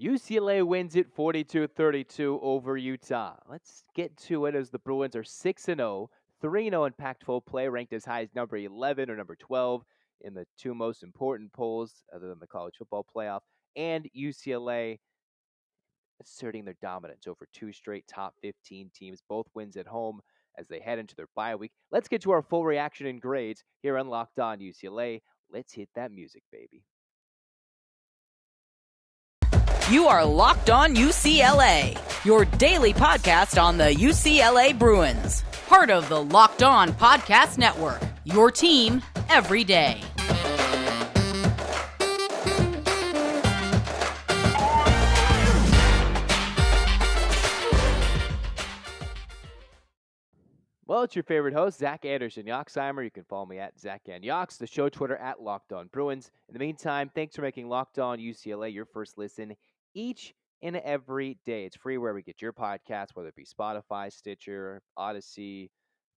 UCLA wins it 42-32 over Utah. Let's get to it as the Bruins are 6-0, 3-0 in Pac-12 play, ranked as high as number 11 or number 12 in the two most important polls other than the college football playoff, and UCLA asserting their dominance over two straight top 15 teams, both wins at home as they head into their bye week. Let's get to our full reaction and grades here on Locked On UCLA. Let's hit that music, baby. You are Locked On UCLA, your daily podcast on the UCLA Bruins. Part of the Locked On Podcast Network, your team every day. Well, it's your favorite host, Zach Anderson-Yoxsimer. You can follow me at ZachAndYox, the show Twitter at Locked On Bruins. In the meantime, thanks for making Locked On UCLA your first listen each and every day. It's free wherever you get your podcasts, whether it be Spotify, Stitcher, Odyssey,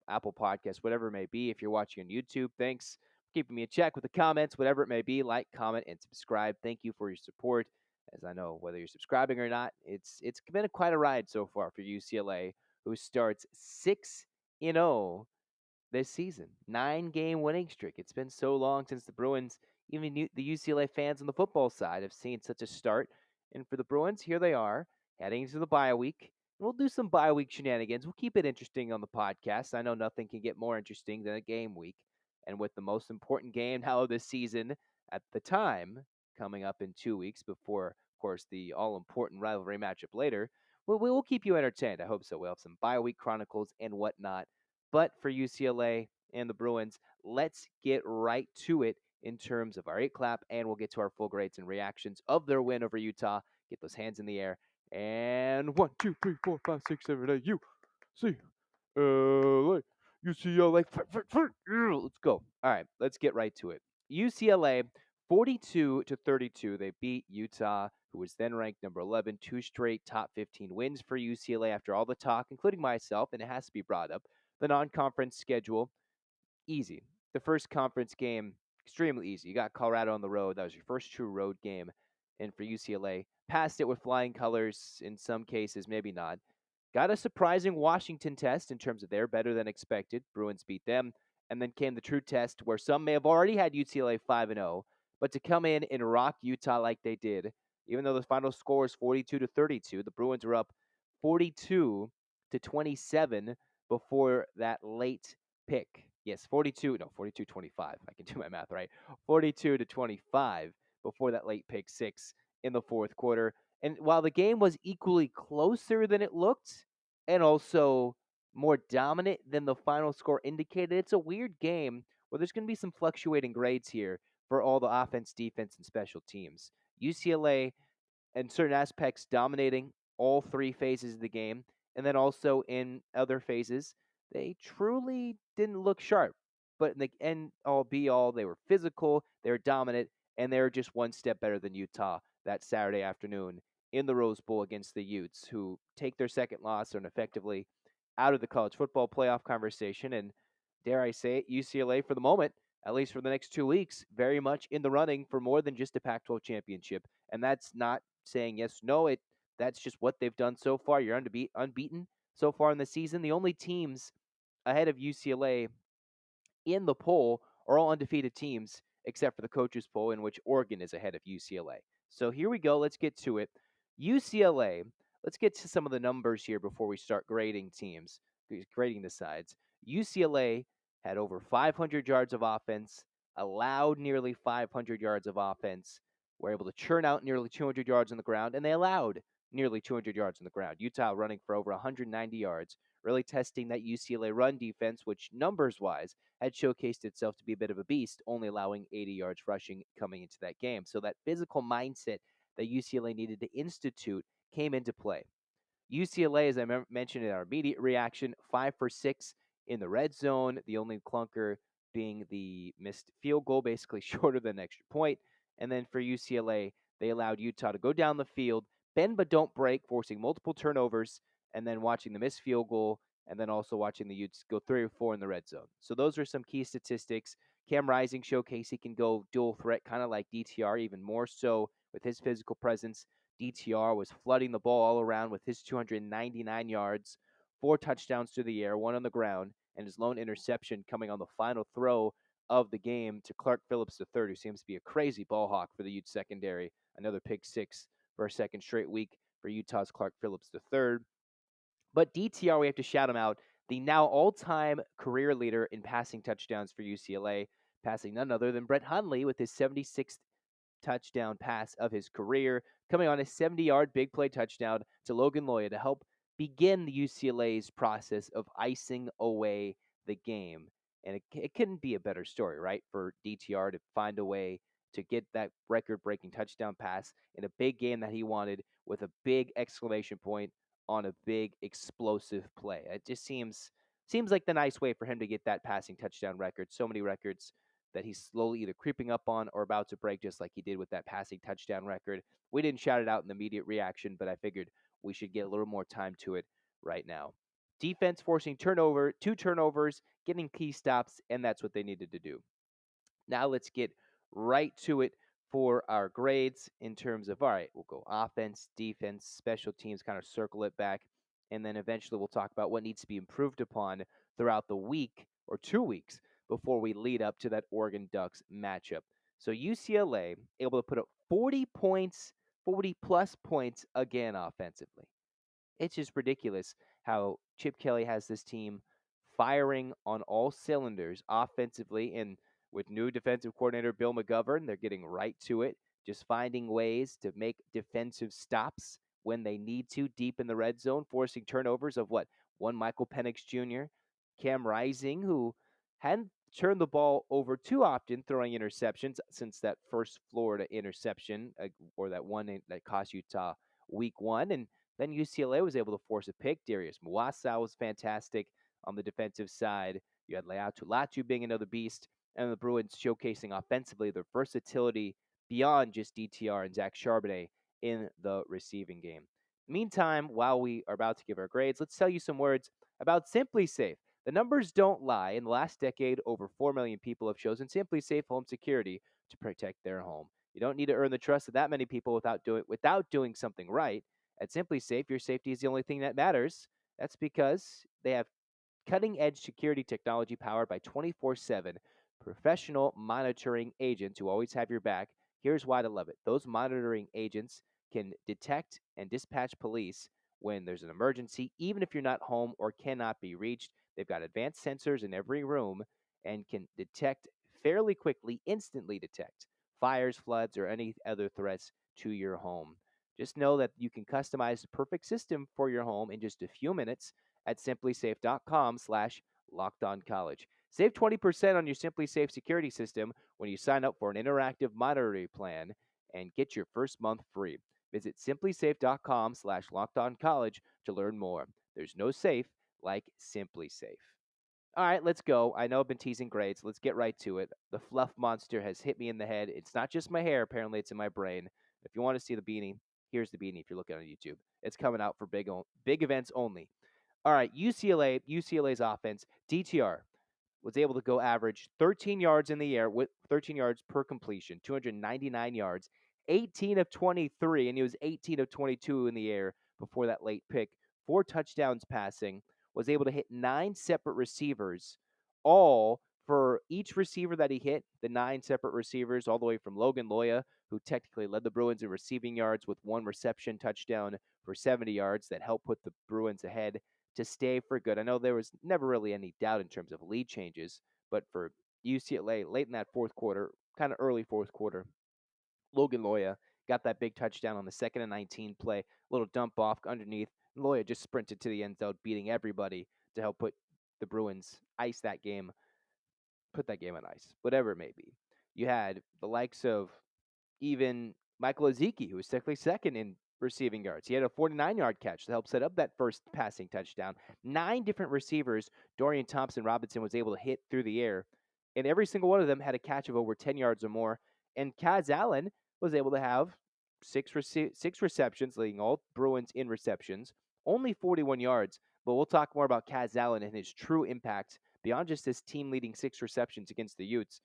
Apple Podcasts, whatever it may be. If you're watching on YouTube, thanks for keeping me in check with the comments, whatever it may be. Like, comment, and subscribe. Thank you for your support. As I know, whether you're subscribing or not, it's been quite a ride so far for UCLA, who starts 6-0 this season. 9-game winning streak. It's been so long since the Bruins, even the UCLA fans on the football side, have seen such a start. And for the Bruins, here they are, heading into the bye week. We'll do some bye week shenanigans. We'll keep it interesting on the podcast. I know nothing can get more interesting than a game week. And with the most important game now of this season at the time coming up in 2 weeks before, of course, the all-important rivalry matchup later, we'll keep you entertained. I hope so. We'll have some bye week chronicles and whatnot. But for UCLA and the Bruins, let's get right to it in terms of our 8-clap, and we'll get to our full grades and reactions of their win over Utah. Get those hands in the air. And 1, 2, 3, 4, 5, 6, 7, 8, UCLA. UCLA. Let's go. All right, let's get right to it. UCLA 42-32. They beat Utah, who was then ranked number 11. Two straight top 15 wins for UCLA after all the talk, including myself, and it has to be brought up. The non-conference schedule, easy. The first conference game, extremely easy. You got Colorado on the road. That was your first true road game. And for UCLA, passed it with flying colors in some cases, maybe not. Got a surprising Washington test in terms of they're better than expected. Bruins beat them. And then came the true test where some may have already had UCLA 5-0, but to come in and rock Utah like they did, even though the final score is 42-32, the Bruins were up 42-27 before that late pick. Yes, 42-25. I can do my math right. 42-25 before that late pick six in the fourth quarter. And while the game was equally closer than it looked and also more dominant than the final score indicated, it's a weird game where there's going to be some fluctuating grades here for all the offense, defense, and special teams. UCLA, in certain aspects, dominating all three phases of the game, and then also in other phases, they truly didn't look sharp. But in the end all be all, they were physical, they were dominant, and they were just one step better than Utah that Saturday afternoon in the Rose Bowl against the Utes, who take their second loss and effectively out of the college football playoff conversation. And dare I say it, UCLA for the moment, at least for the next 2 weeks, very much in the running for more than just a Pac-12 championship. And that's not saying yes, no. That's just what they've done so far. You're unbeaten so far in the season. The only teams ahead of UCLA in the poll are all undefeated teams, except for the coaches poll, in which Oregon is ahead of UCLA. So here we go. Let's get to it. UCLA. Let's get to some of the numbers here before we start grading teams, grading the sides. UCLA had over 500 yards of offense, allowed nearly 500 yards of offense, were able to churn out nearly 200 yards on the ground, and they allowed nearly 200 yards on the ground. Utah running for over 190 yards, really testing that UCLA run defense, which numbers-wise had showcased itself to be a bit of a beast, only allowing 80 yards rushing coming into that game. So that physical mindset that UCLA needed to institute came into play. UCLA, as I mentioned in our immediate reaction, 5 for 6 in the red zone, the only clunker being the missed field goal, basically shorter than an extra point. And then for UCLA, they allowed Utah to go down the field, bend but don't break, forcing multiple turnovers, and then watching the missed field goal, and then also watching the Utes go 3 or 4 in the red zone. So those are some key statistics. Cam Rising showcase he can go dual threat, kind of like DTR, even more so with his physical presence. DTR was flooding the ball all around with his 299 yards, 4 touchdowns through the air, 1 on the ground, and his lone interception coming on the final throw of the game to Clark Phillips III, who seems to be a crazy ball hawk for the Utes secondary. Another pick six for a second straight week for Utah's Clark Phillips III. But DTR, we have to shout him out, the now all-time career leader in passing touchdowns for UCLA, passing none other than Brett Hundley with his 76th touchdown pass of his career, coming on a 70-yard big play touchdown to Logan Loya to help begin the UCLA's process of icing away the game. And it couldn't be a better story, right, for DTR to find a way to get that record-breaking touchdown pass in a big game that he wanted with a big exclamation point on a big explosive play. It just seems like the nice way for him to get that passing touchdown record. So many records that he's slowly either creeping up on or about to break, just like he did with that passing touchdown record. We didn't shout it out in the immediate reaction, but I figured we should get a little more time to it right now. Defense forcing 2 turnovers, getting key stops, and that's what they needed to do. Now let's get right to it for our grades in terms of, all right, we'll go offense, defense, special teams, kind of circle it back, and then eventually we'll talk about what needs to be improved upon throughout the week or 2 weeks before we lead up to that Oregon Ducks matchup. So UCLA able to put up 40 points, 40 plus points again offensively. It's just ridiculous how Chip Kelly has this team firing on all cylinders offensively. And with new defensive coordinator Bill McGovern, they're getting right to it, just finding ways to make defensive stops when they need to deep in the red zone, forcing turnovers of one Michael Penix Jr., Cam Rising, who hadn't turned the ball over too often, throwing interceptions since that first Florida interception or that one that cost Utah week one. And then UCLA was able to force a pick. Darius Muasa was fantastic on the defensive side. You had Latu being another beast, and the Bruins showcasing offensively their versatility beyond just DTR and Zach Charbonnet in the receiving game. Meantime, while we are about to give our grades, let's tell you some words about SimpliSafe. The numbers don't lie. In the last decade, over 4 million people have chosen SimpliSafe Home Security to protect their home. You don't need to earn the trust of that many people without doing something right. At SimpliSafe, your safety is the only thing that matters. That's because they have cutting-edge security technology powered by 24/7 professional monitoring agents who always have your back. Here's why to love it. Those monitoring agents can detect and dispatch police when there's an emergency, even if you're not home or cannot be reached. They've got advanced sensors in every room and can detect fairly quickly, instantly detect fires, floods, or any other threats to your home. Just know that you can customize the perfect system for your home in just a few minutes at simplisafe.com/lockedoncollege. Save 20% on your SimpliSafe security system when you sign up for an interactive monitoring plan and get your first month free. Visit simplisafe.com/lockedoncollege to learn more. There's no safe like SimpliSafe. All right, let's go. I know I've been teasing grades. Let's get right to it. The fluff monster has hit me in the head. It's not just my hair, apparently, it's in my brain. If you want to see the beanie, here's the beanie if you're looking on YouTube. It's coming out for big events only. All right, UCLA's offense, DTR was able to go average 13 yards in the air with 13 yards per completion, 299 yards, 18 of 23, and he was 18 of 22 in the air before that late pick. 4 touchdowns passing, was able to hit 9 separate receivers, all for each receiver that he hit, the 9 separate receivers, all the way from Logan Loya, who technically led the Bruins in receiving yards with 1 reception touchdown for 70 yards that helped put the Bruins ahead to stay for good. I know there was never really any doubt in terms of lead changes, but for UCLA, late in that fourth quarter, kind of early fourth quarter, Logan Loya got that big touchdown on the 2nd and 19 play, a little dump off underneath. Loya just sprinted to the end zone, beating everybody to help put the Bruins put that game on ice, whatever it may be. You had the likes of even Michael Ezeki, who was technically second in receiving yards. He had a 49-yard catch to help set up that first passing touchdown. 9 different receivers Dorian Thompson-Robinson was able to hit through the air, and every single one of them had a catch of over 10 yards or more. And Kaz Allen was able to have 6 receptions, leading all Bruins in receptions, only 41 yards. But we'll talk more about Kaz Allen and his true impact beyond just his team leading 6 receptions against the Utes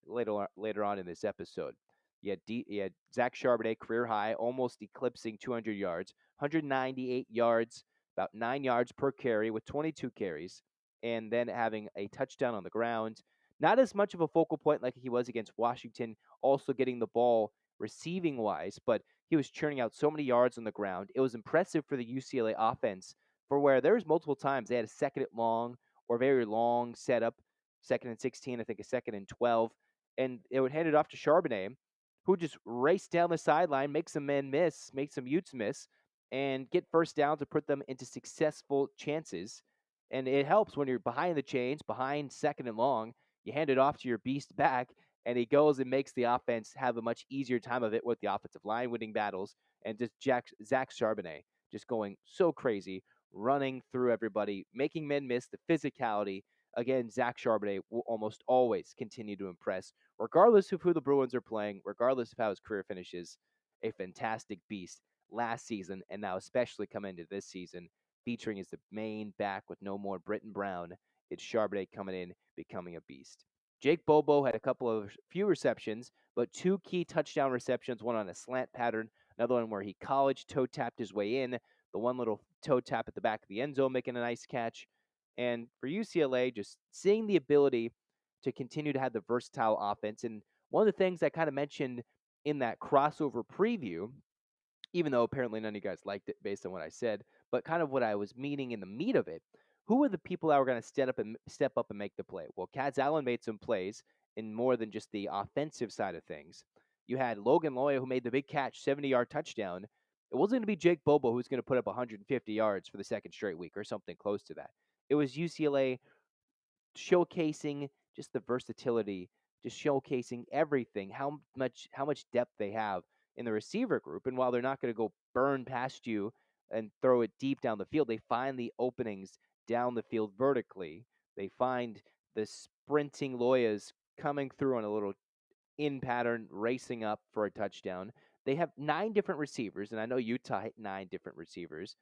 later on in this episode. You had Zach Charbonnet, career high, almost eclipsing 200 yards, 198 yards, about 9 yards per carry with 22 carries, and then having a touchdown on the ground. Not as much of a focal point like he was against Washington, also getting the ball receiving wise, but he was churning out so many yards on the ground. It was impressive for the UCLA offense, for where there was multiple times they had a second and long or very long setup, second and 16, I think a second and 12, and it would hand it off to Charbonnet, who just raced down the sideline, make some men miss, make some Utes miss, and get first down to put them into successful chances. And it helps when you're behind the chains, behind second and long, you hand it off to your beast back, and he goes and makes the offense have a much easier time of it with the offensive line winning battles, and just Zach Charbonnet just going so crazy, running through everybody, making men miss, the physicality. Again, Zach Charbonnet will almost always continue to impress, regardless of who the Bruins are playing, regardless of how his career finishes. A fantastic beast last season, and now especially coming into this season, featuring as the main back with no more Britton Brown. It's Charbonnet coming in, becoming a beast. Jake Bobo had a couple of few receptions, but 2 key touchdown receptions, one on a slant pattern, another one where he college toe tapped his way in, the one little toe tap at the back of the end zone making a nice catch. And for UCLA, just seeing the ability to continue to have the versatile offense. And one of the things I kind of mentioned in that crossover preview, even though apparently none of you guys liked it based on what I said, but kind of what I was meaning in the meat of it. Who were the people that were going to step up and make the play? Well, Kaz Allen made some plays in more than just the offensive side of things. You had Logan Loya, who made the big catch, 70-yard touchdown. It wasn't going to be Jake Bobo who's going to put up 150 yards for the second straight week or something close to that. It was UCLA showcasing just the versatility, just showcasing everything, how much depth they have in the receiver group. And while they're not going to go burn past you and throw it deep down the field, they find the openings down the field vertically. They find the sprinting Loyas coming through on a little in pattern, racing up for a touchdown. They have 9 different receivers, and I know Utah hit 9 different receivers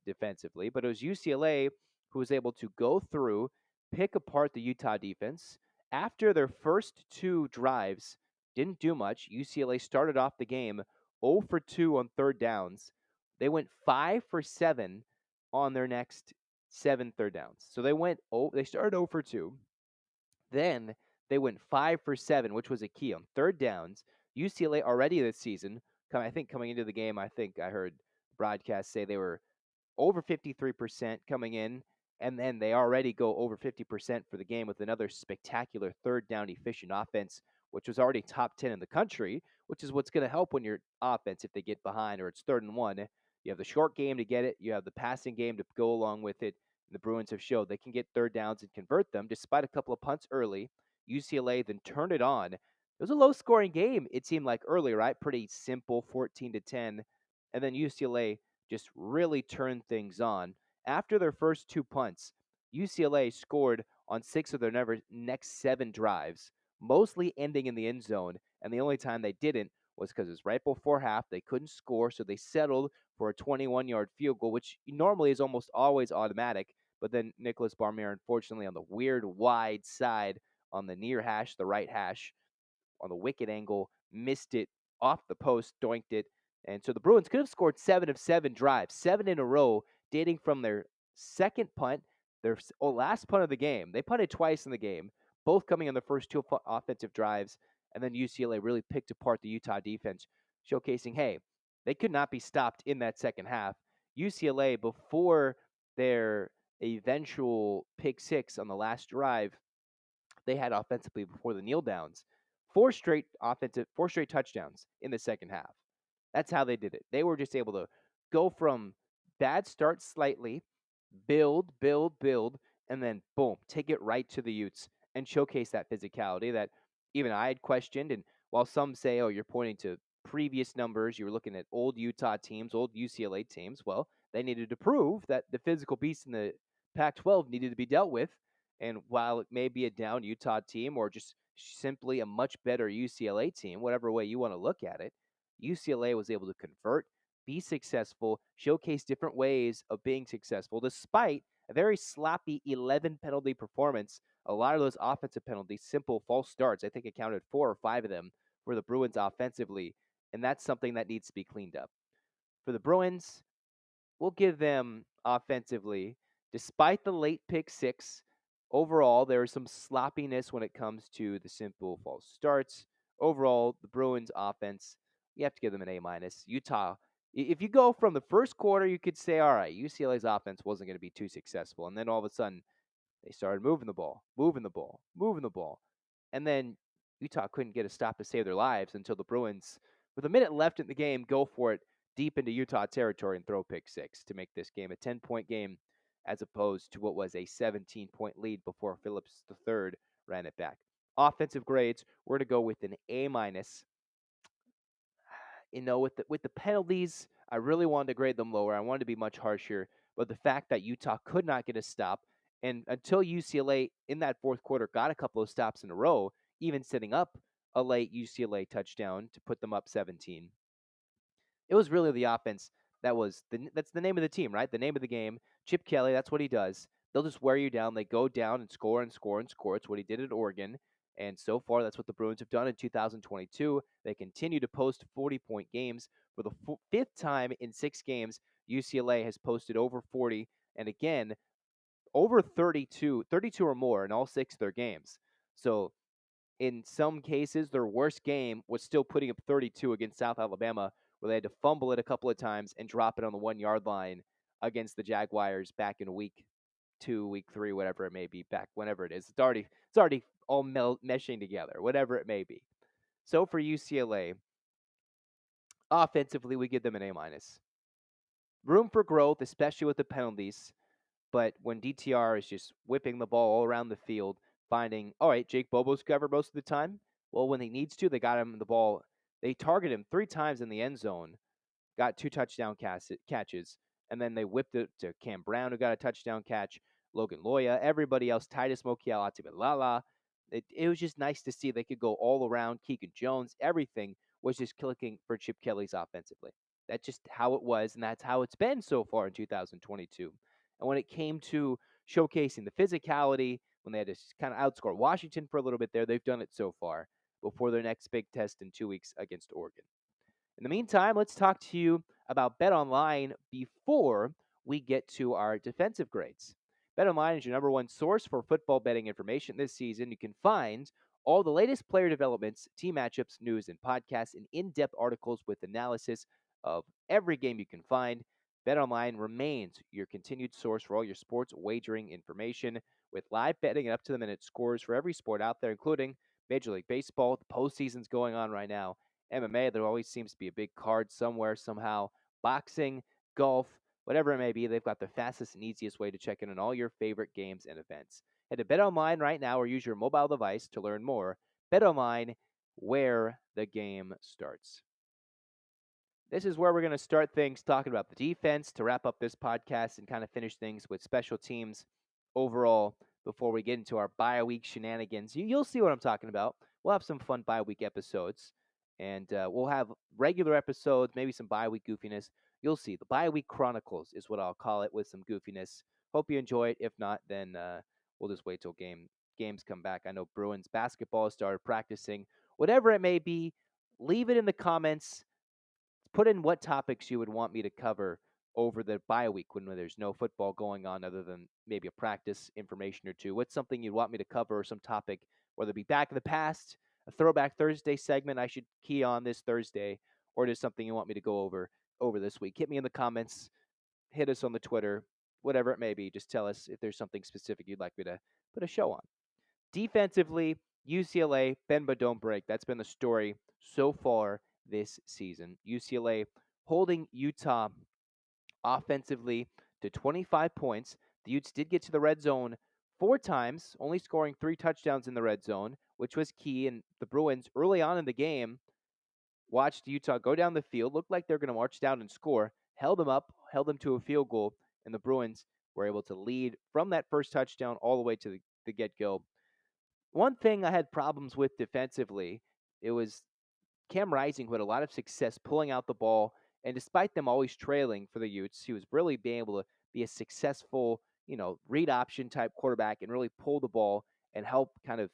defensively, but it was UCLA who was able to go through, pick apart the Utah defense. After their first 2 drives, didn't do much. UCLA started off the game 0 for 2 on third downs. They went 5 for 7 on their next 7 third downs. So they started 0 for 2. Then they went 5 for 7, which was a key on third downs. UCLA already this season, I think coming into the game, I think I heard broadcasts say they were over 53% coming in, and then they already go over 50% for the game with another spectacular third down efficient offense, which was already top 10 in the country, which is what's going to help when your offense, if they get behind or it's 3rd and 1. You have the short game to get it, you have the passing game to go along with it. The Bruins have showed they can get third downs and convert them despite a couple of punts early. UCLA then turned it on. It was a low-scoring game, it seemed like earlier, right? Pretty simple, 14-10. And then UCLA just really turned things on. After their first 2 punts, UCLA scored on 6 of their next 7 drives, mostly ending in the end zone. And the only time they didn't was because it was right before half. They couldn't score, so they settled for a 21-yard field goal, which normally is almost always automatic. But then Nicholas Barmere, unfortunately, on the weird wide side on the near hash, the right hash, on the wicket angle, missed it off the post, doinked it. And so the Bruins could have scored 7 of 7 drives, 7 in a row, dating from their second punt, their last punt of the game. They punted twice in the game, both coming on the first 2 offensive drives. And then UCLA really picked apart the Utah defense, showcasing, hey, they could not be stopped in that second half. UCLA, before their eventual pick 6 on the last drive, they had offensively before the kneel downs, 4 straight touchdowns in the second half. That's how they did it. They were just able to go from bad start slightly, build, and then boom, take it right to the Utes and showcase that physicality that even I had questioned. And while some say, oh, you're pointing to previous numbers, you were looking at old Utah teams, old UCLA teams, well, they needed to prove that the physical beast in the Pac 12 needed to be dealt with. And while it may be a down Utah team or just simply a much better UCLA team, whatever way you want to look at it, UCLA was able to convert, be successful, showcase different ways of being successful, despite a very sloppy 11 penalty performance. A lot of those offensive penalties, simple false starts, I think accounted 4 or 5 of them, for the Bruins offensively, and that's something that needs to be cleaned up. For the Bruins, we'll give them offensively, despite the late pick six, overall, there is some sloppiness when it comes to the simple false starts. Overall, the Bruins offense, you have to give them an A minus. Utah, if you go from the first quarter, you could say, all right, UCLA's offense wasn't going to be too successful. And then all of a sudden, they started moving the ball, moving the ball, moving the ball. And then Utah couldn't get a stop to save their lives until the Bruins, with a minute left in the game, go for it deep into Utah territory and throw pick six to make this game a 10-point game as opposed to what was a 17-point lead before Phillips III ran it back. Offensive grades, we're going to go with an A minus. With the penalties, I really wanted to grade them lower. I wanted to be much harsher, but the fact that Utah could not get a stop, and until UCLA in that fourth quarter got a couple of stops in a row, even setting up a late UCLA touchdown to put them up 17. It was really the offense that's the name of the team, right? The name of the game. Chip Kelly, that's what he does. They'll just wear you down. They go down and score and score and score. It's what he did at Oregon. And so far, that's what the Bruins have done in 2022. They continue to post 40-point games. For the fifth time in 6 games, UCLA has posted over 40. And again, over 32 or more in all 6 of their games. So in some cases, their worst game was still putting up 32 against South Alabama, where they had to fumble it a couple of times and drop it on the 1-yard line against the Jaguars back in week 2, week 3, whatever it may be, back whenever it is. It's already all meshing together, whatever it may be. So for UCLA, offensively, we give them an A minus. Room for growth, especially with the penalties. But when DTR is just whipping the ball all around the field, finding, all right, Jake Bobo's covered most of the time. Well, when he needs to, they got him the ball. They targeted him 3 times in the end zone, got 2 touchdown catches, and then they whipped it to Cam Brown, who got a touchdown catch, Logan Loya, everybody else, Titus Mokiel, Atibalala. It was just nice to see they could go all around. Keegan Jones, everything was just clicking for Chip Kelly's offensively. That's just how it was, and that's how it's been so far in 2022. And when it came to showcasing the physicality, when they had to kind of outscore Washington for a little bit there, they've done it so far before their next big test in 2 weeks against Oregon. In the meantime, let's talk to you about BetOnline before we get to our defensive grades. BetOnline is your number one source for football betting information this season. You can find all the latest player developments, team matchups, news, and podcasts, and in-depth articles with analysis of every game you can find. BetOnline remains your continued source for all your sports wagering information with live betting and up-to-the-minute scores for every sport out there, including Major League Baseball. The postseason's going on right now. MMA, there always seems to be a big card somewhere, somehow. Boxing, golf, whatever it may be, they've got the fastest and easiest way to check in on all your favorite games and events. Head to BetOnline right now or use your mobile device to learn more. BetOnline, where the game starts. This is where we're going to start things talking about the defense to wrap up this podcast and kind of finish things with special teams overall before we get into our bye week shenanigans. You'll see what I'm talking about. We'll have some fun bye week episodes, and we'll have regular episodes, maybe some bye week goofiness. You'll see. The bye week chronicles is what I'll call it, with some goofiness. Hope you enjoy it. If not, then we'll just wait till games come back. I know Bruins basketball started practicing. Whatever it may be, leave it in the comments. Put in what topics you would want me to cover over the bye week when there's no football going on other than maybe a practice information or two. What's something you'd want me to cover, or some topic, whether it be back in the past, a Throwback Thursday segment I should key on this Thursday, or just something you want me to go over this week. Hit me in the comments, hit us on the Twitter, whatever it may be. Just tell us if there's something specific you'd like me to put a show on. Defensively, UCLA, bend but don't break. That's been the story so far this season. UCLA holding Utah offensively to 25 points. The Utes did get to the red zone 4 times, only scoring 3 touchdowns in the red zone, which was key. And the Bruins, early on in the game, watched Utah go down the field, looked like they're going to march down and score, held them up, held them to a field goal, and the Bruins were able to lead from that first touchdown all the way to the get-go. One thing I had problems with defensively, it was Cam Rising, who had a lot of success pulling out the ball, and despite them always trailing for the Utes, he was really being able to be a successful, read option type quarterback and really pull the ball and help kind of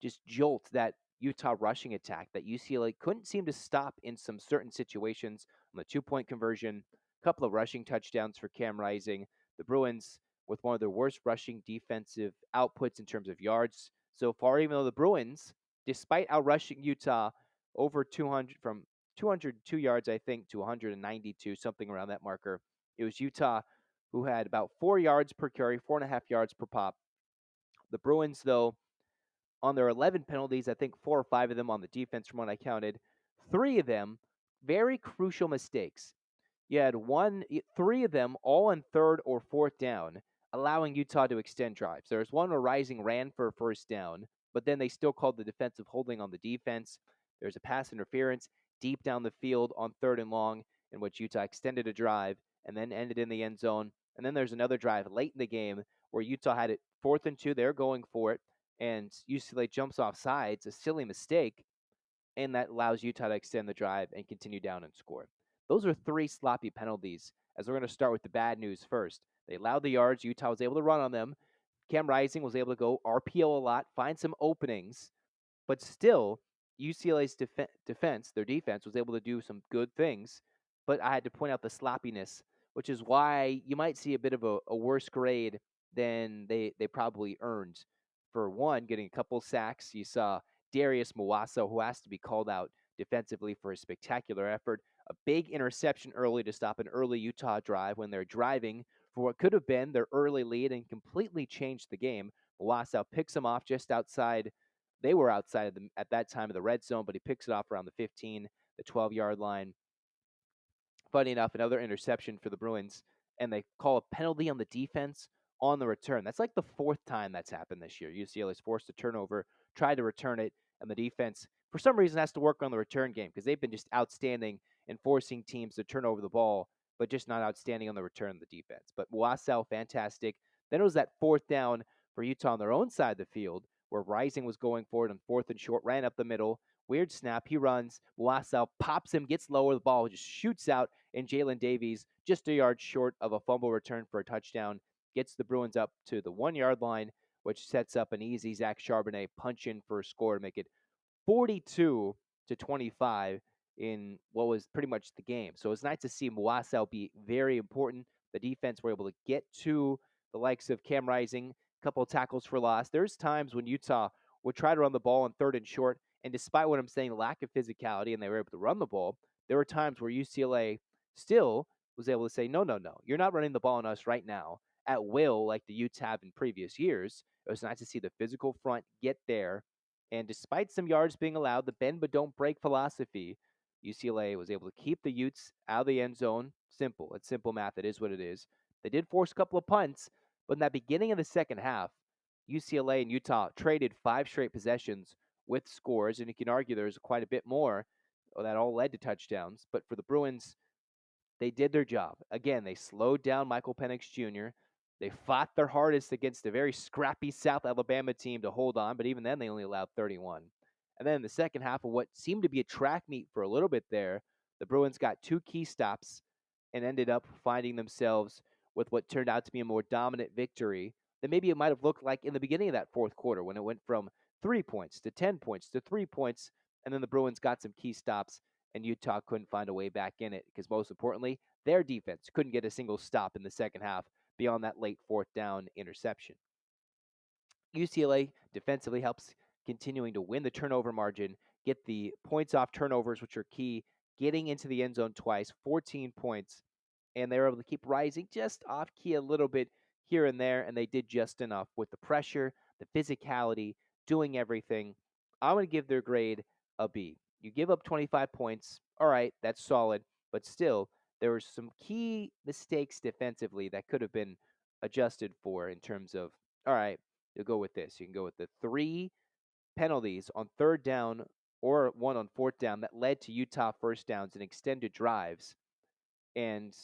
just jolt that Utah rushing attack that UCLA couldn't seem to stop in some certain situations on the 2-point conversion, a couple of rushing touchdowns for Cam Rising. The Bruins with one of their worst rushing defensive outputs in terms of yards so far, even though the Bruins, despite outrushing Utah over 200 from 202 yards, I think, to 192, something around that marker. It was Utah who had about 4 yards per carry, 4.5 yards per pop. The Bruins, though, on their 11 penalties, I think 4 or 5 of them on the defense from what I counted, 3 of them very crucial mistakes. You had 3 of them all on third or fourth down, allowing Utah to extend drives. There was one where Rising ran for a first down, but then they still called the defensive holding on the defense. There's a pass interference deep down the field on third and long, in which Utah extended a drive and then ended in the end zone. And then there's another drive late in the game where Utah had it 4th and 2. They're going for it, and UCLA jumps off sides, a silly mistake, and that allows Utah to extend the drive and continue down and score. Those are 3 sloppy penalties, as we're going to start with the bad news first. They allowed the yards. Utah was able to run on them. Cam Rising was able to go RPO a lot, find some openings, but still, UCLA's their defense, was able to do some good things. But I had to point out the sloppiness, which is why you might see a bit of a worse grade than they probably earned. For one, getting a couple sacks. You saw Darius Mawasa, who has to be called out defensively for a spectacular effort. A big interception early to stop an early Utah drive when they're driving for what could have been their early lead and completely changed the game. Mawasa picks him off just outside. They were outside of the, at that time of the red zone, but he picks it off around the 15, the 12-yard line. Funny enough, another interception for the Bruins, and they call a penalty on the defense on the return. That's like the 4th time that's happened this year. UCLA's forced a turnover, tried to return it, and the defense, for some reason, has to work on the return game because they've been just outstanding in forcing teams to turn over the ball, but just not outstanding on the return of the defense. But Wasau, fantastic. Then it was that 4th down for Utah on their own side of the field where Rising was going for it on 4th and short, ran up the middle. Weird snap. He runs. Wasau pops him, gets lower. The ball just shoots out, and Jalen Davies, just a yard short of a fumble return for a touchdown, gets the Bruins up to the 1-yard line, which sets up an easy Zach Charbonnet punch in for a score to make it 42-25 in what was pretty much the game. So it's nice to see Mwasau be very important. The defense were able to get to the likes of Cam Rising, a couple of tackles for loss. There's times when Utah would try to run the ball on 3rd and short, and despite what I'm saying, the lack of physicality, and they were able to run the ball, there were times where UCLA still was able to say, no, you're not running the ball on us right now at will like the Utes have in previous years. It was nice to see the physical front get there. And despite some yards being allowed, the bend but don't break philosophy, UCLA was able to keep the Utes out of the end zone. Simple. It's simple math. It is what it is. They did force a couple of punts, but in that beginning of the second half, UCLA and Utah traded 5 straight possessions with scores, and you can argue there's quite a bit more that all led to touchdowns. But for the Bruins, they did their job. Again, they slowed down Michael Penix Jr. They fought their hardest against a very scrappy South Alabama team to hold on, but even then they only allowed 31. And then in the second half of what seemed to be a track meet for a little bit there, the Bruins got 2 key stops and ended up finding themselves with what turned out to be a more dominant victory than maybe it might have looked like in the beginning of that 4th quarter when it went from 3 points to 10 points to 3 points, and then the Bruins got some key stops and Utah couldn't find a way back in it because most importantly, their defense couldn't get a single stop in the second half beyond that late 4th down interception. UCLA defensively helps continuing to win the turnover margin, get the points off turnovers, which are key, getting into the end zone twice, 14 points, and they were able to keep Rising just off key a little bit here and there, and they did just enough with the pressure, the physicality, doing everything. I'm going to give their grade a B. You give up 25 points, all right, that's solid, but still, there were some key mistakes defensively that could have been adjusted for in terms of, all right, you'll go with this. You can go with the 3 penalties on 3rd down or 1 on 4th down that led to Utah first downs and extended drives. And,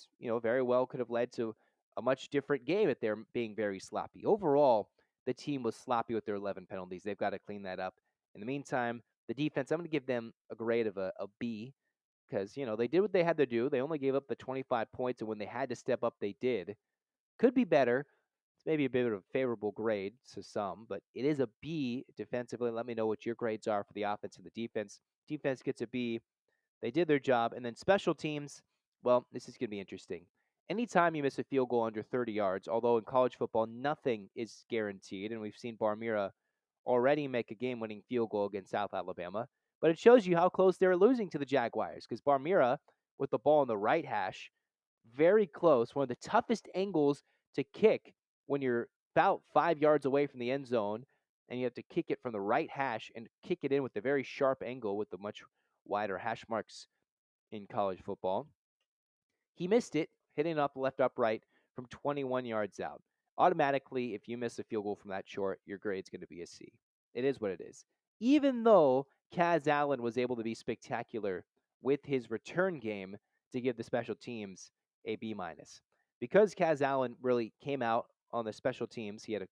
very well could have led to a much different game if they're being very sloppy. Overall, the team was sloppy with their 11 penalties. They've got to clean that up. In the meantime, the defense, I'm going to give them a grade of a B because, they did what they had to do. They only gave up the 25 points, and when they had to step up, they did. Could be better. It's maybe a bit of a favorable grade to some, but it is a B defensively. Let me know what your grades are for the offense and the defense. Defense gets a B. They did their job. And then special teams, well, this is going to be interesting. Anytime you miss a field goal under 30 yards, although in college football, nothing is guaranteed, and we've seen Barmira already make a game winning field goal against South Alabama, but it shows you how close they're losing to the Jaguars because Barmira, with the ball on the right hash, very close, one of the toughest angles to kick when you're about 5 yards away from the end zone, and you have to kick it from the right hash and kick it in with a very sharp angle with the much wider hash marks in college football. He missed it, hitting up left upright from 21 yards out. Automatically, if you miss a field goal from that short, your grade's going to be a C. It is what it is. Even though Kaz Allen was able to be spectacular with his return game to give the special teams a B minus. Because Kaz Allen really came out on the special teams, he had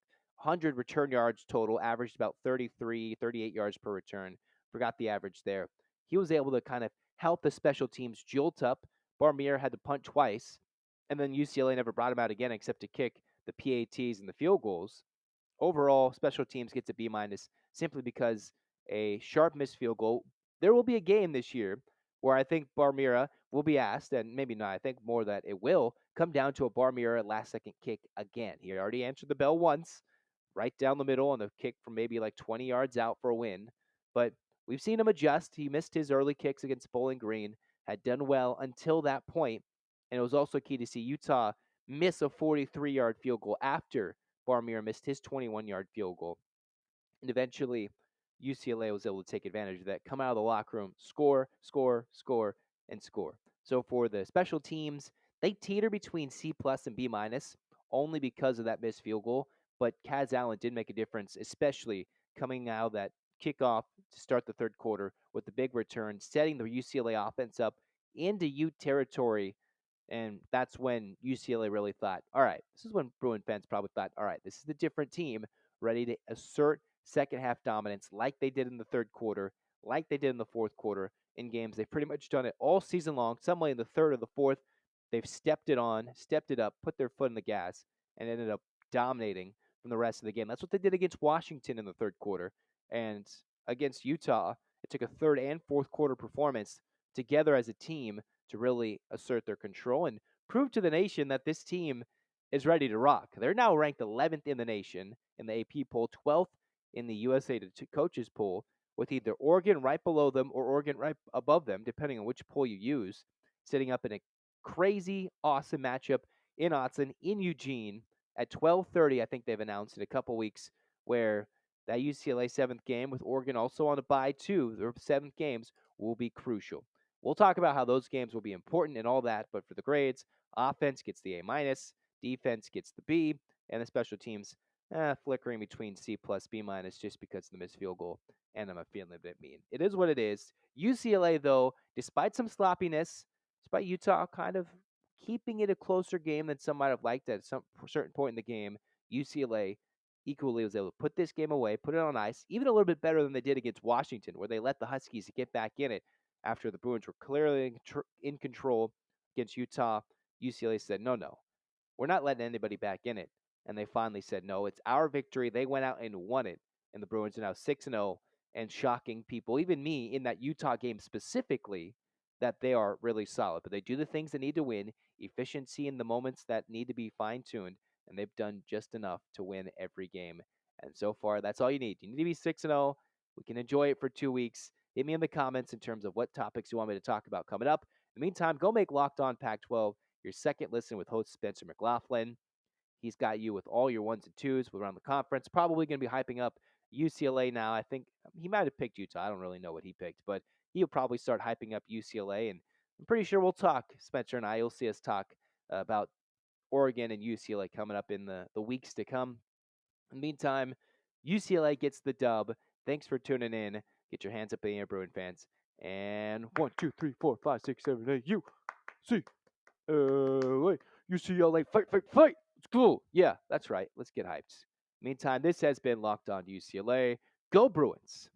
100 return yards total, averaged about 33, 38 yards per return. Forgot the average there. He was able to kind of help the special teams jolt up. Barmir had to punt twice, and then UCLA never brought him out again except to kick the PATs and the field goals. Overall, special teams gets a B minus simply because a sharp missed field goal. There will be a game this year where I think Barmira will be asked, and maybe not, I think more that it will come down to a Barmira last second kick again. He already answered the bell once, right down the middle on the kick from maybe like 20 yards out for a win. But we've seen him adjust. He missed his early kicks against Bowling Green, had done well until that point, and it was also key to see Utah miss a 43-yard field goal after Barmir missed his 21-yard field goal. And eventually, UCLA was able to take advantage of that, come out of the locker room, score, score, score, and score. So for the special teams, they teeter between C plus and B minus only because of that missed field goal. But Kaz Allen did make a difference, especially coming out of that kickoff to start the third quarter with the big return, setting the UCLA offense up into Ute territory. And that's when UCLA really thought, all right, this is when Bruin fans probably thought, all right, this is the different team ready to assert second half dominance like they did in the third quarter, like they did in the fourth quarter in games. They've pretty much done it all season long. Some way in the third or the fourth, they've stepped it on, stepped it up, put their foot in the gas, and ended up dominating from the rest of the game. That's what they did against Washington in the third quarter. And against Utah, it took a third and fourth quarter performance together as a team to really assert their control and prove to the nation that this team is ready to rock. They're now ranked 11th in the nation in the AP poll, 12th in the USA Coaches poll, with either Oregon right below them or Oregon right above them, depending on which poll you use, sitting up in a crazy, awesome matchup in Autzen, in Eugene at 12:30. I think they've announced in a couple weeks where that UCLA 7th game with Oregon also on a bye too. Their 7th games will be crucial. We'll talk about how those games will be important and all that, but for the grades, offense gets the A minus, defense gets the B, and the special teams flickering between C plus B minus just because of the missed field goal, and I'm feeling a bit mean. It is what it is. UCLA, though, despite some sloppiness, despite Utah kind of keeping it a closer game than some might have liked at some certain point in the game, UCLA equally was able to put this game away, put it on ice, even a little bit better than they did against Washington, where they let the Huskies get back in it after the Bruins were clearly in control against Utah. UCLA said, no, we're not letting anybody back in it. And they finally said, no, it's our victory. They went out and won it. And the Bruins are now 6-0 and shocking people, even me, in that Utah game specifically, that they are really solid. But they do the things they need to win, efficiency in the moments that need to be fine-tuned, and they've done just enough to win every game. And so far, that's all you need. You need to be 6-0. We can enjoy it for 2 weeks. Hit me in the comments in terms of what topics you want me to talk about coming up. In the meantime, go make Locked On Pac-12 your second listen with host Spencer McLaughlin. He's got you with all your ones and twos around the conference. Probably going to be hyping up UCLA now. I think he might have picked Utah. I don't really know what he picked, but he'll probably start hyping up UCLA. And I'm pretty sure we'll talk, Spencer and I. You'll see us talk about Oregon and UCLA coming up in the weeks to come. In the meantime, UCLA gets the dub. Thanks for tuning in. Get your hands up in the air, Bruin fans. And 1, 2, 3, 4, 5, 6, 7, 8. UCLA, fight, fight, fight. It's cool. Yeah, that's right. Let's get hyped. Meantime, this has been Locked On UCLA. Go Bruins.